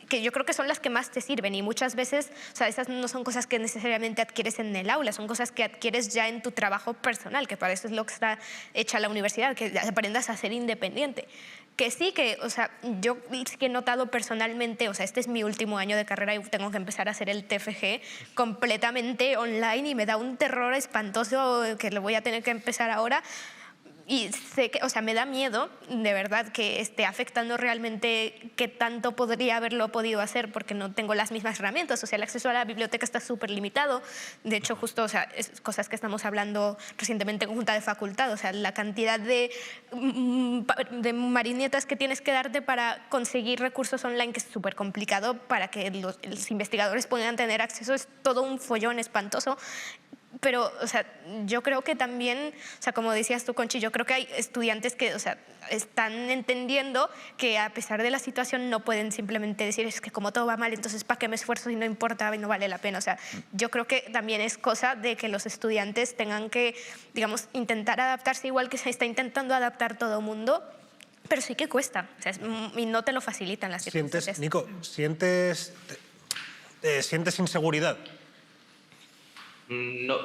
que yo creo que son las que más te sirven y muchas veces, o sea, esas no son cosas que necesariamente adquieres en el aula, son cosas que adquieres ya en tu trabajo personal, que para eso es lo que está hecha la universidad, que aprendas a ser independiente. Que sí que, o sea, yo sí que he notado personalmente, o sea, este es mi último año de carrera y tengo que empezar a hacer el TFG completamente online y me da un terror espantoso que lo voy a tener que empezar ahora. Y sé que, o sea, me da miedo, de verdad, que esté afectando realmente qué tanto podría haberlo podido hacer porque no tengo las mismas herramientas. O sea, el acceso a la biblioteca está súper limitado. De hecho, justo, o sea, es cosas que estamos hablando recientemente en Junta de Facultad. O sea, la cantidad de marinetas que tienes que darte para conseguir recursos online, que es súper complicado para que los investigadores puedan tener acceso, es todo un follón espantoso. Pero, o sea, yo creo que también, o sea, como decías tú, Conchi, yo creo que hay estudiantes que, o sea, están entendiendo que a pesar de la situación no pueden simplemente decir es que como todo va mal, entonces ¿para qué me esfuerzo si no importa y no vale la pena? O sea, yo creo que también es cosa de que los estudiantes tengan que, digamos, intentar adaptarse igual que se está intentando adaptar todo el mundo, pero sí que cuesta, o sea, y no te lo facilitan las circunstancias. Nico, ¿sientes inseguridad? No,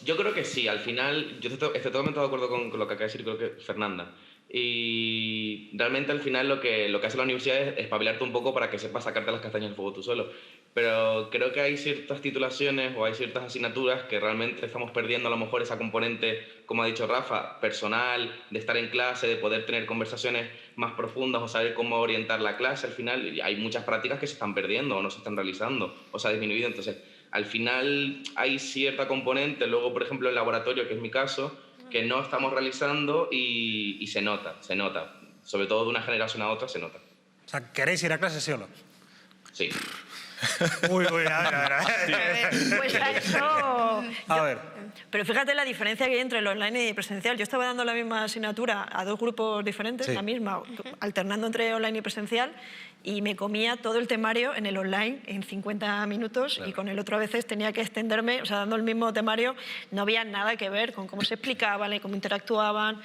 yo creo que sí. Al final, yo estoy totalmente de acuerdo con lo que acaba de decir, creo que Fernanda. Y realmente al final lo que hace la universidad es espabilarte un poco para que sepas sacarte las castañas del fuego tú solo. Pero creo que hay ciertas titulaciones o hay ciertas asignaturas que realmente estamos perdiendo a lo mejor esa componente, como ha dicho Rafa, personal, de estar en clase, de poder tener conversaciones más profundas o saber cómo orientar la clase. Al final hay muchas prácticas que se están perdiendo o no se están realizando o se ha disminuido. Entonces, al final hay cierta componente, luego por ejemplo el laboratorio, que es mi caso, que no estamos realizando y se nota, sobre todo de una generación a otra se nota. O sea, ¿queréis ir a clase, sí o no? Sí. Uy, a ver. Pues a eso... A ver. Pero fíjate la diferencia que hay entre el online y presencial. Yo estaba dando la misma asignatura a dos grupos diferentes, Sí. la misma, alternando entre online y presencial, y me comía todo el temario en el online en 50 minutos, claro. Y con el otro a veces tenía que extenderme, o sea, dando el mismo temario, no había nada que ver con cómo se explicaban y cómo interactuaban.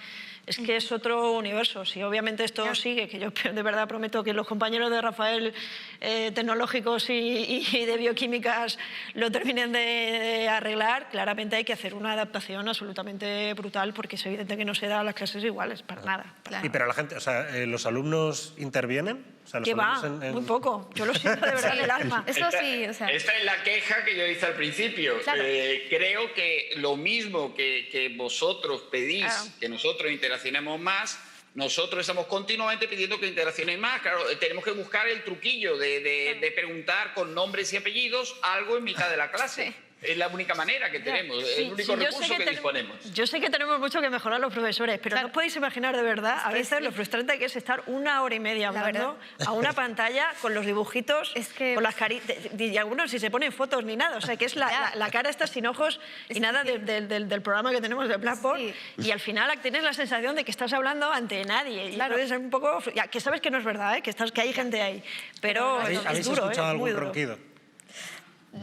Es que es otro universo. Si obviamente esto sigue, que yo de verdad prometo que los compañeros de Rafael, tecnológicos y de bioquímicas, lo terminen de arreglar, claramente hay que hacer una adaptación absolutamente brutal, porque es evidente que no se da las clases iguales, para nada. Claro. Y pero la gente, o sea, ¿los alumnos intervienen? O sea, ¿Qué va? Muy poco. Yo lo siento de verdad en el alma. Eso sí, o sea... Esta es la queja que yo hice al principio. Claro. Creo que lo mismo que vosotros pedís, Claro. que nosotros interaccionemos más, nosotros estamos continuamente pidiendo que interaccionen más. Claro, tenemos que buscar el truquillo de preguntar con nombres y apellidos algo en mitad de la clase. Sí. Es la única manera que tenemos, el único recurso que disponemos. Yo sé que tenemos mucho que mejorar los profesores, pero no os podéis imaginar de verdad a veces lo frustrante que es estar 1 hora y media hablando a una pantalla con los dibujitos, con las caritas, y algunos si se ponen fotos ni nada, o sea que es la cara está sin ojos y nada del programa que tenemos de Blackboard, y al final tienes la sensación de que estás hablando ante nadie, y es un poco, que sabes que no es verdad, que hay gente ahí, pero es duro, escuchado es muy algún duro. ronquido?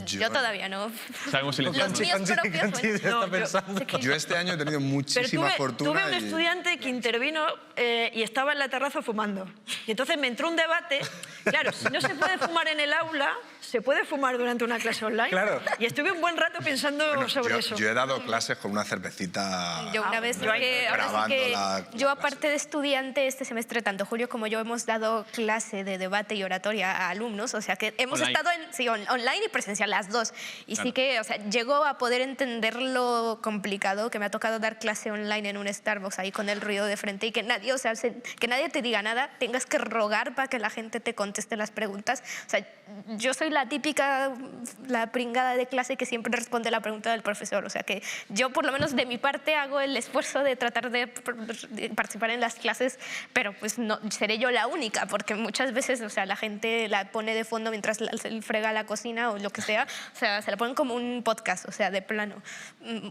Yo todavía no. Sabemos si Los míos propios, bueno. Yo este año he tenido muchísima fortuna. Tuve un estudiante que intervino y estaba en la terraza fumando. Y entonces me entró un debate. Claro, si no se puede fumar en el aula, se puede fumar durante una clase online. Claro. Y estuve un buen rato pensando sobre eso. Yo he dado clases con una cervecita. Yo una vez ahora sí que yo aparte de estudiante este semestre, tanto Julio como yo hemos dado clase de debate y oratoria a alumnos, o sea que hemos estado online y presencial las dos. Y sí que, o sea, llego a poder entender lo complicado que me ha tocado dar clase online en un Starbucks ahí con el ruido de frente y que nadie, o sea, que nadie te diga nada, tengas que rogar para que la gente te conteste las preguntas. O sea, yo soy la típica, la pringada de clase que siempre responde la pregunta del profesor. O sea que yo por lo menos de mi parte hago el esfuerzo de tratar de participar en las clases, pero pues no seré yo la única, porque muchas veces, o sea, la gente la pone de fondo mientras frega la cocina o lo que sea, o sea, se la ponen como un podcast, o sea, de plano.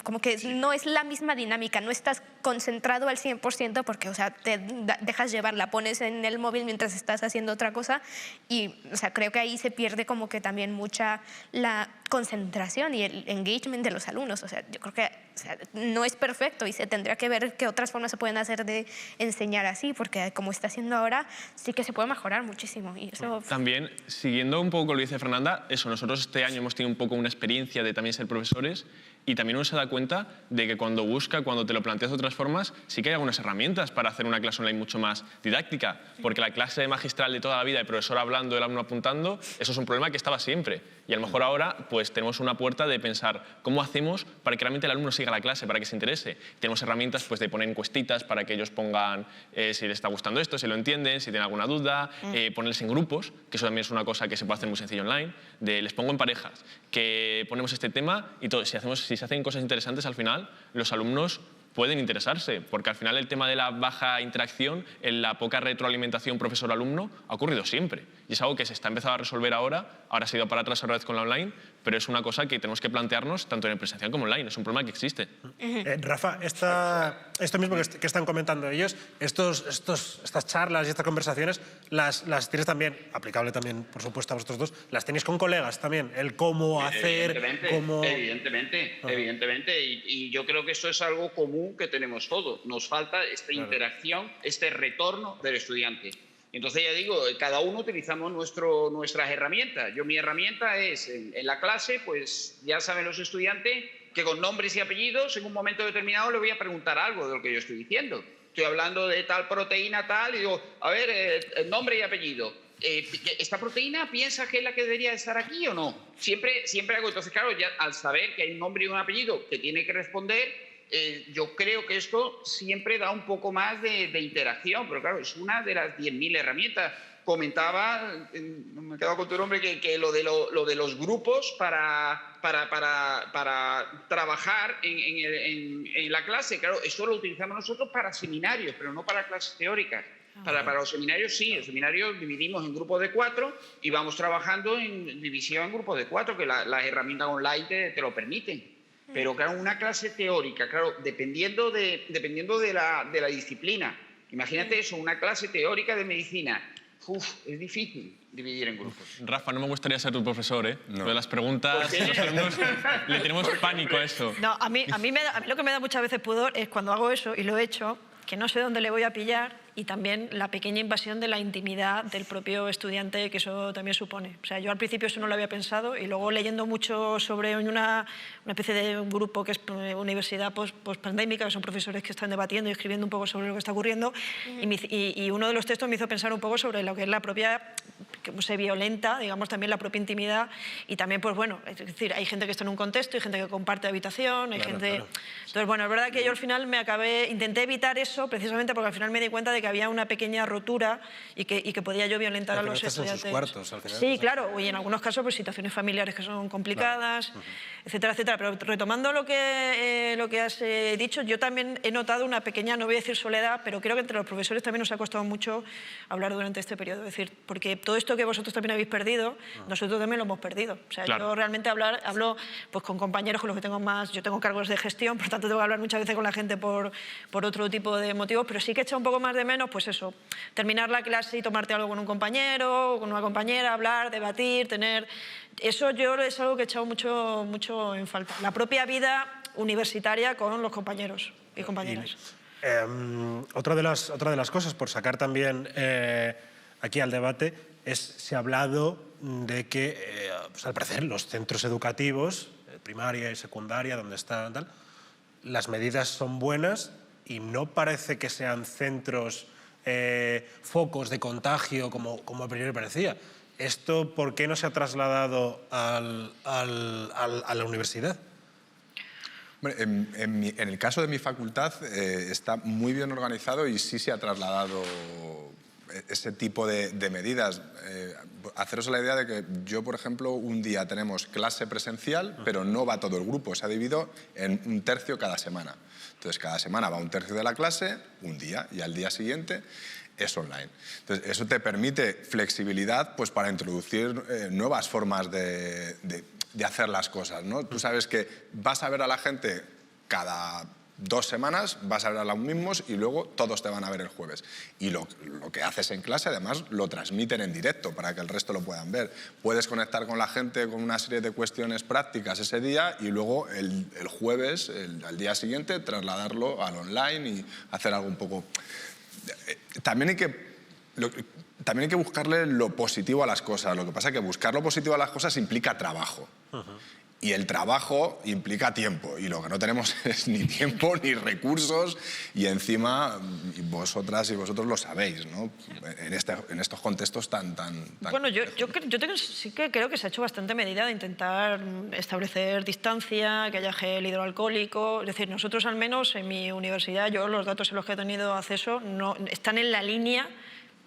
Como que no es la misma dinámica, no estás concentrado al 100% porque, o sea, te dejas llevar, la pones en el móvil mientras estás haciendo otra cosa y, o sea, creo que ahí se pierde como que también mucha la concentración y el engagement de los alumnos. O sea, yo creo que, o sea, no es perfecto y se tendría que ver qué otras formas se pueden hacer de enseñar así, porque como está haciendo ahora, sí que se puede mejorar muchísimo. Y eso... También, siguiendo un poco lo que dice Fernanda, eso, nosotros este año hemos tenido un poco una experiencia de también ser profesores y también uno se da cuenta de que cuando te lo planteas de otras formas, sí que hay algunas herramientas para hacer una clase online mucho más didáctica, porque la clase magistral de toda la vida, el profesor hablando, el alumno apuntando, eso es un problema que estaba siempre. Y a lo mejor ahora pues tenemos una puerta de pensar cómo hacemos para que realmente el alumno siga la clase, para que se interese. Tenemos herramientas pues, de poner encuestitas para que ellos pongan si les está gustando esto, si lo entienden, si tienen alguna duda, ponerles en grupos, que eso también es una cosa que se puede hacer muy sencillo online, de les pongo en parejas, que ponemos este tema y todo. Si se hacen cosas interesantes al final, los alumnos pueden interesarse, porque al final el tema de la baja interacción, la poca retroalimentación profesor-alumno ha ocurrido siempre. Y es algo que se está empezando a resolver ahora se ha ido para atrás otra vez con la online, pero es una cosa que tenemos que plantearnos tanto en el presencial como online, es un problema que existe. Rafa, esto mismo que están comentando ellos, estas charlas y estas conversaciones, las tienes también, aplicable también, por supuesto, a vosotros dos, las tenéis con colegas también, el cómo hacer, cómo... Evidentemente, y yo creo que eso es algo común que tenemos todos. Nos falta esta interacción, este retorno del estudiante. Entonces, ya digo, cada uno utilizamos nuestras herramientas. Mi herramienta es, en la clase, pues ya saben los estudiantes que con nombres y apellidos, en un momento determinado, le voy a preguntar algo de lo que yo estoy diciendo. Estoy hablando de tal proteína, tal, y digo, a ver, nombre y apellido. ¿Esta proteína piensas que es la que debería estar aquí o no? Siempre hago. Entonces, claro, ya al saber que hay un nombre y un apellido que tiene que responder, yo creo que esto siempre da un poco más de interacción, pero claro, es una de las 10.000 herramientas. Comentaba, me he quedado con tu nombre, que lo de los grupos para trabajar en la clase, claro, esto lo utilizamos nosotros para seminarios, pero no para clases teóricas. Para los seminarios sí, los seminarios dividimos en grupos de 4 y vamos trabajando en división en grupos de 4, que las herramientas online te lo permiten. Pero claro, una clase teórica, claro, dependiendo de la disciplina. Imagínate eso, una clase teórica de medicina. Es difícil dividir en grupos. Rafa, no me gustaría ser tu profesor, ¿eh? No. Lo de las preguntas, los alumnos le tenemos pánico a esto. No, a mí lo que me da muchas veces pudor es cuando hago eso, y lo he hecho, que no sé dónde le voy a pillar, y también la pequeña invasión de la intimidad del propio estudiante que eso también supone. O sea, yo al principio eso no lo había pensado, y luego leyendo mucho sobre una especie de un grupo que es universidad post-pandémica, que son profesores que están debatiendo y escribiendo un poco sobre lo que está ocurriendo, y uno de los textos me hizo pensar un poco sobre lo que es la propia, cómo se violenta, digamos, también la propia intimidad, y también, pues bueno, es decir, hay gente que está en un contexto, hay gente que comparte habitación, hay gente... Claro. Entonces, bueno, es verdad que yo al final intenté evitar eso precisamente porque al final me di cuenta de que había una pequeña rotura y que podía yo violentar a los estudiantes. En sus cuartos, al final. Sí, claro, y en algunos casos pues situaciones familiares que son complicadas, etcétera, etcétera. Pero retomando lo que has dicho, yo también he notado una pequeña, no voy a decir soledad, pero creo que entre los profesores también nos ha costado mucho hablar durante este periodo. Es decir, porque todo esto que vosotros también habéis perdido, nosotros también lo hemos perdido. O sea, yo realmente hablo pues, con compañeros con los que tengo más... Yo tengo cargos de gestión, por tanto tengo que hablar muchas veces con la gente por otro tipo de motivos, pero sí que he echado un poco más de menos, pues eso, terminar la clase y tomarte algo con un compañero o con una compañera, hablar, debatir, tener... Eso yo es algo que he echado mucho en falta. La propia vida universitaria con los compañeros y compañeras. Otra de las cosas, por sacar también aquí al debate, se ha hablado de que, pues, al parecer, los centros educativos, primaria y secundaria, donde están tal, las medidas son buenas y no parece que sean centros, focos de contagio como a priori parecía. ¿Esto por qué no se ha trasladado a la universidad? En el caso de mi facultad está muy bien organizado y sí se ha trasladado ese tipo de medidas. Haceros la idea de que yo, por ejemplo, un día tenemos clase presencial, pero no va todo el grupo, se ha dividido en un tercio cada semana. Entonces, cada semana va un tercio de la clase, un día, y al día siguiente es online. Entonces, eso te permite flexibilidad, pues, para introducir nuevas formas de hacer las cosas, ¿no? Tú sabes que vas a ver a la gente cada 2 semanas, vas a ver a los mismos y luego todos te van a ver el jueves. Y lo que haces en clase, además, lo transmiten en directo para que el resto lo puedan ver. Puedes conectar con la gente con una serie de cuestiones prácticas ese día y luego el jueves, al día siguiente, trasladarlo al online y hacer algo un poco... También hay que buscarle lo positivo a las cosas. Lo que pasa es que buscar lo positivo a las cosas implica trabajo. Y el trabajo implica tiempo. Y lo que no tenemos es ni tiempo ni recursos. Y encima, vosotras y vosotros lo sabéis, ¿no? En estos contextos tan bueno, yo sí que creo que se ha hecho bastante medida de intentar establecer distancia, que haya gel hidroalcohólico. Es decir, nosotros al menos en mi universidad, yo los datos en los que he tenido acceso no, están en la línea,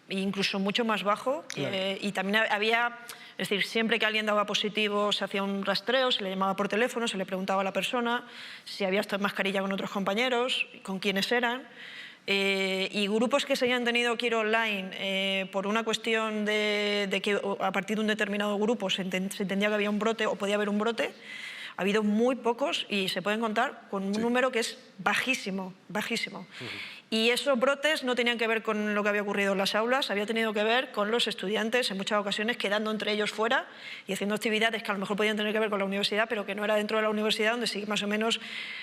incluso mucho más bajo. Claro. Y también había... Es decir, siempre que alguien daba positivo se hacía un rastreo, se le llamaba por teléfono, se le preguntaba a la persona si había estado en mascarilla con otros compañeros, con quiénes eran. y grupos que se hayan tenido que ir online por una cuestión de que a partir de un determinado grupo se entendía que había un brote o podía haber un brote, ha habido muy pocos y se pueden contar con un número que es bajísimo, bajísimo. Y esos brotes no tenían que ver con lo que había ocurrido en las aulas, había tenido que ver con los estudiantes en muchas ocasiones quedando entre ellos fuera y haciendo actividades que a lo mejor podían tener que ver con la universidad, pero que no era dentro de la universidad, donde sí más o menos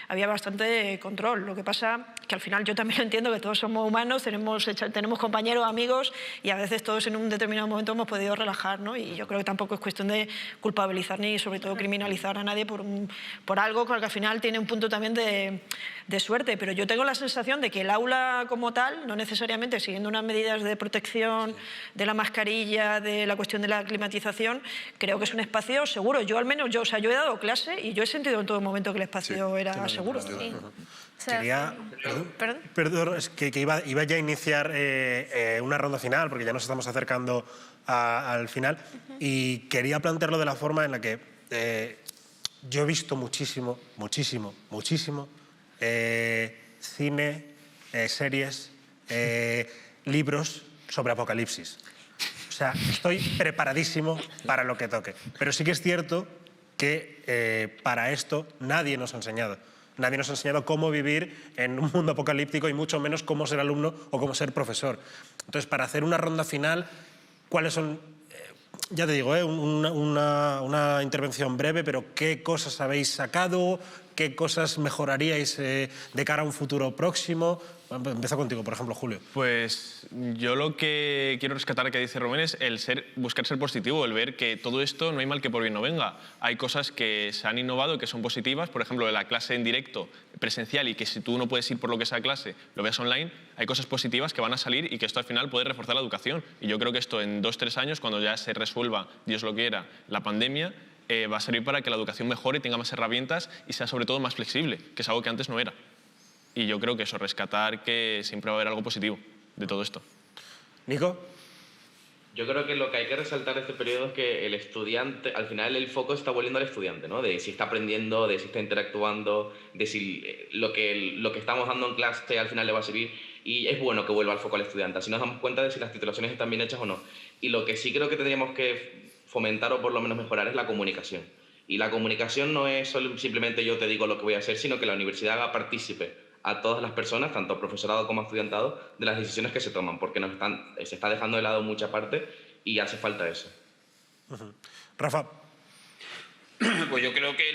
había bastante control. Lo que pasa que al final yo también entiendo que todos somos humanos, tenemos compañeros, amigos, y a veces todos en un determinado momento hemos podido relajar, ¿no? Y yo creo que tampoco es cuestión de culpabilizar ni sobre todo criminalizar a nadie por algo que al final tiene un punto también de suerte, pero yo tengo la sensación de que el aula como tal, no necesariamente siguiendo unas medidas de protección, de la mascarilla, de la cuestión de la climatización, creo que es un espacio seguro. Yo al menos, yo he dado clase y yo he sentido en todo momento que el espacio era seguro. Sí. Quería, perdón, es que iba ya a iniciar una ronda final, porque ya nos estamos acercando al final, y quería plantearlo de la forma en la que yo he visto muchísimo cine, series, libros sobre apocalipsis. O sea, estoy preparadísimo para lo que toque. Pero sí que es cierto que para esto nadie nos ha enseñado. Nadie nos ha enseñado cómo vivir en un mundo apocalíptico y mucho menos cómo ser alumno o cómo ser profesor. Entonces, para hacer una ronda final, ¿cuáles son, ya te digo, una intervención breve, pero qué cosas habéis sacado, qué cosas mejoraríais de cara a un futuro próximo? Empieza contigo, por ejemplo, Julio. Pues yo lo que quiero rescatar que dice Rubén es buscar ser positivo, el ver que todo esto no hay mal que por bien no venga. Hay cosas que se han innovado, que son positivas, por ejemplo, de la clase en directo presencial y que si tú no puedes ir por lo que sea clase, lo veas online, hay cosas positivas que van a salir y que esto al final puede reforzar la educación. Y yo creo que esto en 2-3 años, cuando ya se resuelva, Dios lo quiera, la pandemia, va a servir para que la educación mejore y tenga más herramientas y sea sobre todo más flexible, que es algo que antes no era. Y yo creo que eso, rescatar que siempre va a haber algo positivo de todo esto. ¿Nico? Yo creo que lo que hay que resaltar de este periodo es que el estudiante, al final el foco está volviendo al estudiante, ¿no? De si está aprendiendo, de si está interactuando, de si lo que estamos dando en clase al final le va a servir. Y es bueno que vuelva el foco al estudiante, así nos damos cuenta de si las titulaciones están bien hechas o no. Y lo que sí creo que tendríamos que fomentar o por lo menos mejorar es la comunicación. Y la comunicación no es solo simplemente yo te digo lo que voy a hacer, sino que la universidad haga partícipe a todas las personas, tanto profesorado como estudiantado, de las decisiones que se toman, porque se está dejando de lado mucha parte y hace falta eso. Rafa. Pues yo creo que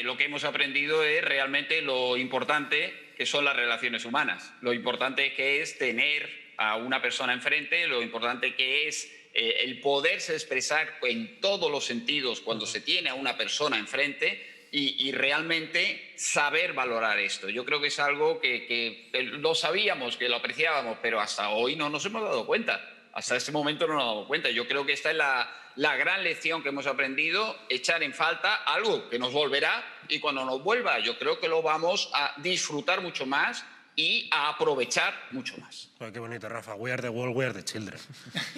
lo que hemos aprendido es realmente lo importante que son las relaciones humanas, lo importante que es tener a una persona enfrente, lo importante que es el poderse expresar en todos los sentidos cuando se tiene a una persona enfrente y realmente saber valorar esto. Yo creo que es algo que lo sabíamos, que lo apreciábamos, pero hasta hoy no nos hemos dado cuenta. Hasta este momento no nos hemos dado cuenta. Yo creo que esta es la gran lección que hemos aprendido, echar en falta algo que nos volverá y cuando nos vuelva yo creo que lo vamos a disfrutar mucho más y a aprovechar mucho más. Oh, qué bonito, Rafa. We are the world, we are the children.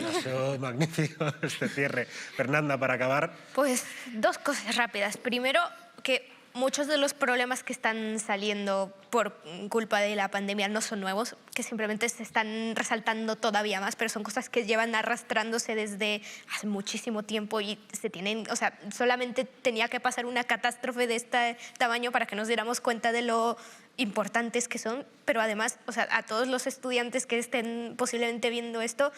Ha sido magnífico este cierre. Fernanda, para acabar. Pues dos cosas rápidas. Primero, que muchos de los problemas que están saliendo por culpa de la pandemia no son nuevos, que simplemente se están resaltando todavía más, pero son cosas que llevan arrastrándose desde hace muchísimo tiempo y solamente tenía que pasar una catástrofe de este tamaño para que nos diéramos cuenta de lo importantes que son, pero además, a todos los estudiantes que estén posiblemente viendo esto,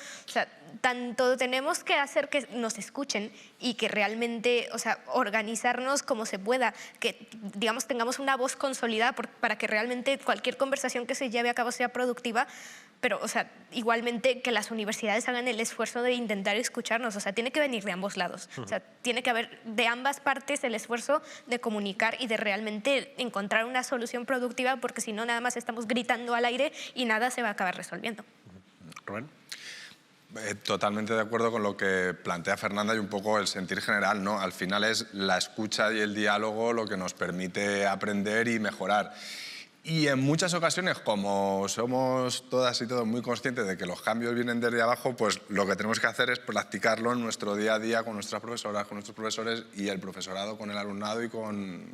tanto tenemos que hacer que nos escuchen y que realmente, organizarnos como se pueda, que, digamos, tengamos una voz consolidada para que realmente cualquier conversación que se lleve a cabo sea productiva, pero, igualmente que las universidades hagan el esfuerzo de intentar escucharnos, tiene que venir de ambos lados, tiene que haber de ambas partes el esfuerzo de comunicar y de realmente encontrar una solución productiva, porque si no, nada más estamos gritando al aire y nada se va a acabar resolviendo. Rubén. Totalmente de acuerdo con lo que plantea Fernanda y un poco el sentir general, ¿no? Al final es la escucha y el diálogo lo que nos permite aprender y mejorar. Y en muchas ocasiones, como somos todas y todos muy conscientes de que los cambios vienen desde abajo, pues lo que tenemos que hacer es practicarlo en nuestro día a día con nuestras profesoras, con nuestros profesores y el profesorado con el alumnado y con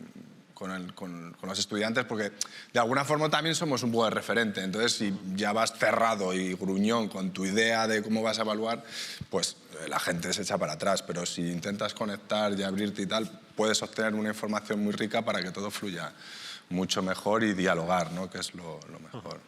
con los estudiantes, porque de alguna forma también somos un poco de referente. Entonces, si ya vas cerrado y gruñón con tu idea de cómo vas a evaluar, pues la gente se echa para atrás. Pero si intentas conectar y abrirte y tal, puedes obtener una información muy rica para que todo fluya mucho mejor y dialogar, ¿no? Que es lo mejor.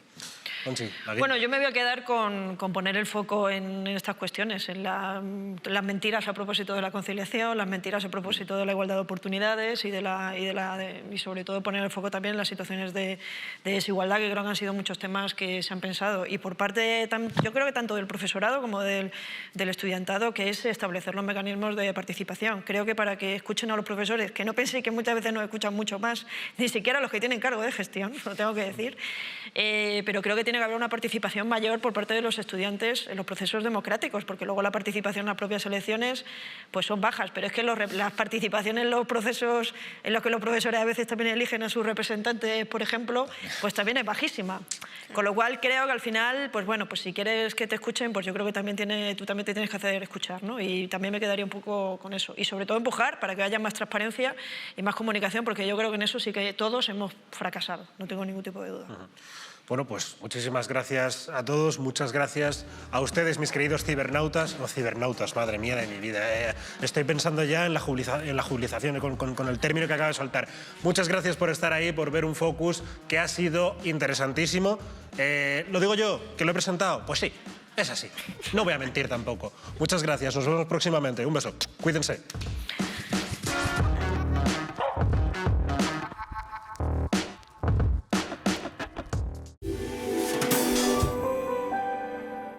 Bueno, yo me voy a quedar con poner el foco en estas cuestiones, en las mentiras a propósito de la conciliación, las mentiras a propósito de la igualdad de oportunidades y sobre todo poner el foco también en las situaciones de desigualdad, que creo que han sido muchos temas que se han pensado. Y por parte, yo creo que tanto del profesorado como del estudiantado, que es establecer los mecanismos de participación. Creo que para que escuchen a los profesores, que no penséis que muchas veces nos escuchan mucho más, ni siquiera los que tienen cargo de gestión, lo tengo que decir, pero creo que tiene que haber una participación mayor por parte de los estudiantes en los procesos democráticos, porque luego la participación en las propias elecciones pues son bajas, pero es que las participaciones en los procesos en los que los profesores a veces también eligen a sus representantes, por ejemplo, pues también es bajísima. Con lo cual creo que al final, pues bueno, pues si quieres que te escuchen, pues yo creo que tú también te tienes que hacer escuchar, ¿no? Y también me quedaría un poco con eso. Y sobre todo empujar para que haya más transparencia y más comunicación, porque yo creo que en eso sí que todos hemos fracasado, no tengo ningún tipo de duda. Bueno, pues muchísimas gracias a todos, muchas gracias a ustedes, mis queridos cibernautas. No, cibernautas, madre mía de mi vida. Estoy pensando ya en la jubilización, con el término que acaba de soltar. Muchas gracias por estar ahí, por ver un focus que ha sido interesantísimo. ¿Lo digo yo, que lo he presentado? Pues sí, es así. No voy a mentir tampoco. Muchas gracias, nos vemos próximamente. Un beso. Cuídense.